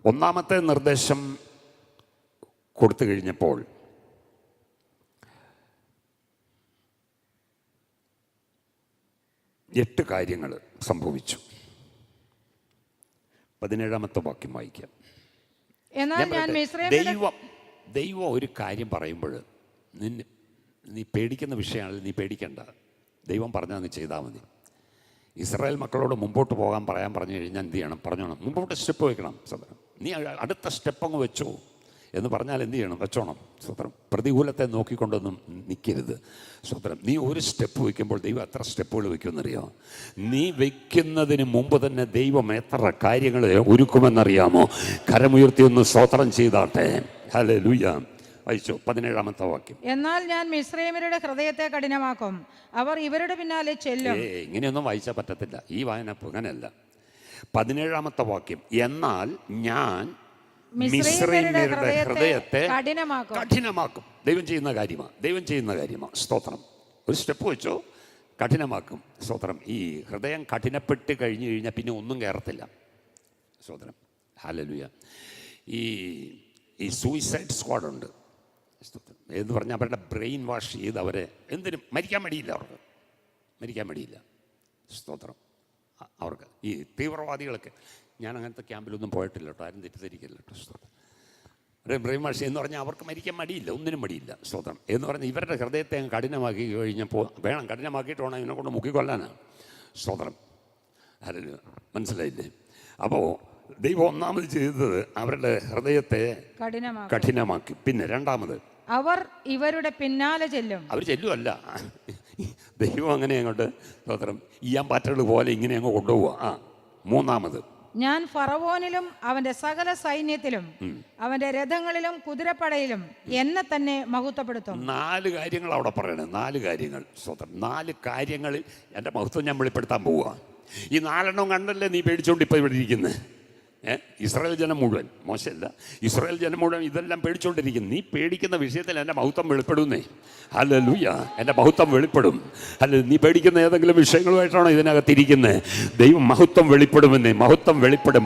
ഒന്നാമത്തെ നിർദ്ദേശം കൊടുത്തു കഴിഞ്ഞപ്പോൾ എട്ട് കാര്യങ്ങൾ സംഭവിച്ചു. 17-ാമത്തെ വാക്യം വായിക്കാം. ദൈവം ഒരു കാര്യം പറയുമ്പോൾ നീ പേടിക്കുന്ന വിഷയമാണെങ്കിൽ നീ പേടിക്കണ്ട. ദൈവം പറഞ്ഞാൽ നീ ചെയ്താൽ മതി. ഇസ്രായേൽ മക്കളോട് മുമ്പോട്ട് പോകാൻ പറഞ്ഞു കഴിഞ്ഞാൽ എന്ത് ചെയ്യണം? പറഞ്ഞോണം, മുമ്പോട്ട് സ്റ്റെപ്പ് വയ്ക്കണം. സ്വതന്ത്രം നീ അടുത്ത സ്റ്റെപ്പ് അങ്ങ് വെച്ചോ എന്ന് പറഞ്ഞാൽ എന്ത് ചെയ്യണം? വെച്ചോണം. സ്വതന്ത്രം പ്രതികൂലത്തെ നോക്കിക്കൊണ്ടൊന്നും നിൽക്കരുത്. സ്വതന്ത്രം നീ ഒരു സ്റ്റെപ്പ് വയ്ക്കുമ്പോൾ ദൈവം എത്ര സ്റ്റെപ്പുകൾ വയ്ക്കുമെന്നറിയോ? നീ വയ്ക്കുന്നതിന് മുമ്പ് തന്നെ ദൈവം എത്ര കാര്യങ്ങൾ ഒരുക്കുമെന്നറിയാമോ? കരമുയർത്തി ഒന്ന് സ്തോത്രം ചെയ്താട്ടെ. ഹല്ലേലൂയ. വായിച്ചോ 17-ാമത്തെ വാക്യം. എന്നാൽ ഞാൻ മിസ്രയീമ്യരുടെ ഹൃദയത്തെ കഠിനമാക്കും, അവർ ഇവരുടെ പിന്നാലെ ചെല്ലും. ഇങ്ങനെയൊന്നും വായിച്ചാൽ പറ്റത്തില്ല. ഈ വായന അങ്ങനെയല്ല. 17-ാമത്തെ വാക്യം. എന്നാൽ ഞാൻ മിസ്രയീമ്യരുടെ ഹൃദയത്തെ കഠിനമാക്കും. ദൈവം ചെയ്യുന്ന കാര്യമാണ്. സ്തോത്രം. ഒരു സ്റ്റെപ്പ് വെച്ചോ, കഠിനമാക്കും. സ്തോത്രം. ഈ ഹൃദയം കഠിനപ്പെട്ട് കഴിഞ്ഞു കഴിഞ്ഞാൽ പിന്നെ ഒന്നും കയറത്തില്ല. സ്തോത്രം. ഹല്ലേലൂയ. ഈ സൂയിസൈഡ് സ്ക്വാഡുണ്ട് എന്ന് പറഞ്ഞാൽ അവരുടെ ബ്രെയിൻ വാഷ് ചെയ്ത് അവരെ എന്തിനും മരിക്കാൻ മടിയില്ല. അവർക്ക് മരിക്കാൻ മടിയില്ല. സ്തോത്രം. അവർക്ക് ഈ തീവ്രവാദികളൊക്കെ, ഞാൻ അങ്ങനത്തെ ക്യാമ്പിലൊന്നും പോയിട്ടില്ല കേട്ടോ, ആരും തെറ്റിദ്ധരിക്കില്ല കേട്ടോ. സ്തോത്രം. ബ്രെയിൻ വാഷ് എന്ന് പറഞ്ഞാൽ അവർക്ക് മരിക്കാൻ മടിയില്ല, ഒന്നിനും മടിയില്ല. സ്തോത്രം. എന്ന് പറഞ്ഞാൽ ഇവരുടെ ഹൃദയത്തെ കഠിനമാക്കി കഴിഞ്ഞപ്പോൾ വേണം, കഠിനമാക്കിയിട്ട് വേണം ഇവനെ കൊണ്ട് മുക്കിക്കൊല്ലാനാണ്. സ്തോത്രം. ആരും മനസ്സിലായില്ലേ? അപ്പോൾ ദൈവം ഒന്നാമത് ചെയ്തത് അവരുടെ ഹൃദയത്തെ കഠിനമാക്കി. പിന്നെ രണ്ടാമത് അവർ ഇവരുടെ പിന്നാലെ ചെല്ലും. അവർ ചെല്ലുമല്ല, ദൈവം അങ്ങനെ അങ്ങോട്ട് സ്തോത്രം ഈയാൻ പാറ്റകൾ പോലെ ഇങ്ങനെ അങ്ങ് കൊണ്ടുപോവുക. മൂന്നാമത് ഞാൻ ഫറവോനിലും അവന്റെ സകല സൈന്യത്തിലും അവന്റെ രഥങ്ങളിലും കുതിരപ്പടയിലും എന്നെ തന്നെ മഹത്വപ്പെടുത്തും. 4 കാര്യങ്ങൾ അവിടെ പറയണേ. 4 കാര്യങ്ങൾ. സ്തോത്രം. 4 കാര്യങ്ങളിൽ എൻ്റെ മഹത്വം ഞാൻ വെളിപ്പെടുത്താൻ പോവുക. ഈ 4 കണ്ടല്ലേ നീ പേടിച്ചോണ്ട് ഇപ്പോൾ ഇവിടെ ഇരിക്കുന്നത്. ഇസ്രായേൽ ജനം മുഴുവൻ, മോശമല്ല, ഇസ്രായേൽ ജനം മുഴുവൻ ഇതെല്ലാം പേടിച്ചുകൊണ്ടിരിക്കുന്നു. നീ പേടിക്കുന്ന വിഷയത്തിൽ എൻ്റെ മഹത്വം വെളിപ്പെടുന്നേ. ഹല്ലേലൂയ. എൻ്റെ മഹത്വം വെളിപ്പെടും. അല്ല, നീ പേടിക്കുന്ന ഏതെങ്കിലും വിഷയങ്ങളുമായിട്ടാണോ ഇതിനകത്തിരിക്കുന്നത്? ദൈവം മഹത്വം വെളിപ്പെടുമെന്നേ. മഹത്വം വെളിപ്പെടും.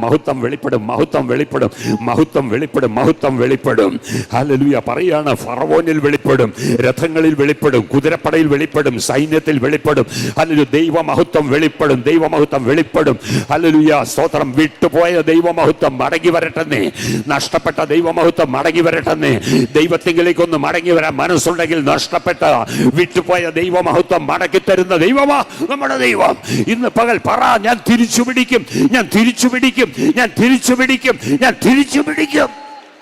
ഹല്ലേലൂയ. പറയാണ്, ഫറവോനിൽ വെളിപ്പെടും, രഥങ്ങളിൽ വെളിപ്പെടും, കുതിരപ്പടയിൽ വെളിപ്പെടും, സൈന്യത്തിൽ വെളിപ്പെടും. ഹല്ലേലൂയ. ദൈവമഹത്വം വെളിപ്പെടും. ഹല്ലേലൂയ. സ്തോത്രം. വിട്ടുപോയ ദൈവമഹത്വം മടങ്ങി വരട്ടെന്നേ. നഷ്ടപ്പെട്ട ദൈവമഹത്വം മടങ്ങി വരട്ടെന്നേ. ദൈവത്തിങ്കിലേക്കൊന്ന് മടങ്ങി വരാൻ മനസ്സുണ്ടെങ്കിൽ നഷ്ടപ്പെട്ട വിട്ടുപോയ ദൈവമഹത്വം മടക്കി തരുന്ന ദൈവമാ നമ്മുടെ ദൈവം. ഇന്ന് പകൽ പറ, ഞാൻ തിരിച്ചു പിടിക്കും.